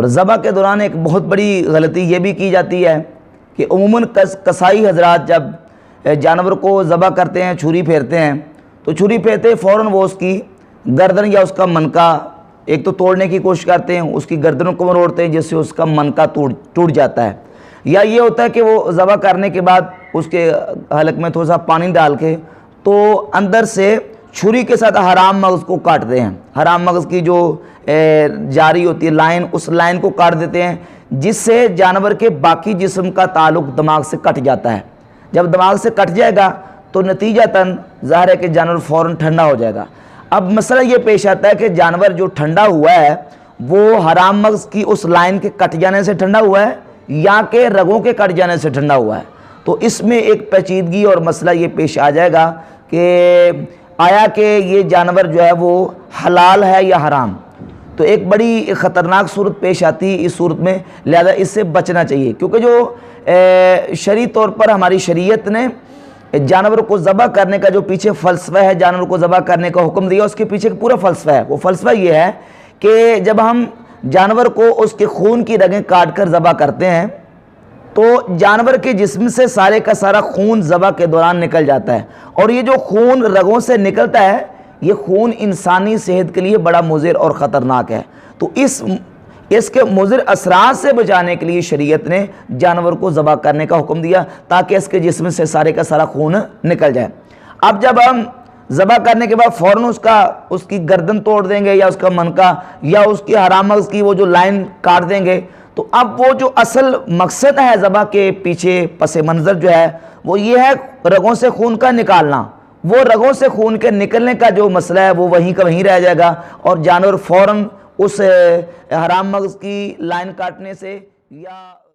اور ذبح کے دوران ایک بہت بڑی غلطی یہ بھی کی جاتی ہے کہ عموماً قصائی حضرات جب جانور کو ذبح کرتے ہیں، چھری پھیرتے ہیں، تو چھری پھیرتے فوراً وہ اس کی گردن یا اس کا منکا ایک تو توڑنے کی کوشش کرتے ہیں، اس کی گردن کو مروڑتے ہیں جس سے اس کا منکا ٹوٹ جاتا ہے، یا یہ ہوتا ہے کہ وہ ذبح کرنے کے بعد اس کے حلق میں تھوڑا سا پانی ڈال کے تو اندر سے چھری کے ساتھ حرام مغز کو کاٹتے ہیں، حرام مغز کی جو جاری ہوتی ہے لائن، اس لائن کو کاٹ دیتے ہیں، جس سے جانور کے باقی جسم کا تعلق دماغ سے کٹ جاتا ہے۔ جب دماغ سے کٹ جائے گا تو نتیجتاً ظاہر ہے کہ جانور فوراً ٹھنڈا ہو جائے گا۔ اب مسئلہ یہ پیش آتا ہے کہ جانور جو ٹھنڈا ہوا ہے وہ حرام مغز کی اس لائن کے کٹ جانے سے ٹھنڈا ہوا ہے یا کہ رگوں کے کٹ جانے سے ٹھنڈا ہوا ہے، تو اس میں ایک پیچیدگی اور مسئلہ یہ پیش آ جائے گا کہ آیا کہ یہ جانور جو ہے وہ حلال ہے یا حرام۔ تو ایک بڑی خطرناک صورت پیش آتی ہے اس صورت میں، لہذا اس سے بچنا چاہیے، کیونکہ جو شرعی طور پر ہماری شریعت نے جانور کو ذبح کرنے کا جو پیچھے فلسفہ ہے، جانور کو ذبح کرنے کا حکم دیا، اس کے پیچھے پورا فلسفہ ہے۔ وہ فلسفہ یہ ہے کہ جب ہم جانور کو اس کے خون کی رگیں کاٹ کر ذبح کرتے ہیں تو جانور کے جسم سے سارے کا سارا خون ذبح کے دوران نکل جاتا ہے، اور یہ جو خون رگوں سے نکلتا ہے یہ خون انسانی صحت کے لیے بڑا مضر اور خطرناک ہے، تو اس کے مضر اثرات سے بچانے کے لیے شریعت نے جانور کو ذبح کرنے کا حکم دیا تاکہ اس کے جسم سے سارے کا سارا خون نکل جائے۔ اب جب ہم ذبح کرنے کے بعد فوراً اس کی گردن توڑ دیں گے یا اس کا منکا یا اس کی حرام مغز کی وہ جو لائن کاٹ دیں گے، تو اب وہ جو اصل مقصد ہے ذبح کے پیچھے پس منظر جو ہے وہ یہ ہے رگوں سے خون کا نکالنا، وہ رگوں سے خون کے نکلنے کا جو مسئلہ ہے وہ وہیں کا وہیں رہ جائے گا، اور جانور فوراً اس حرام مغز کی لائن کاٹنے سے یا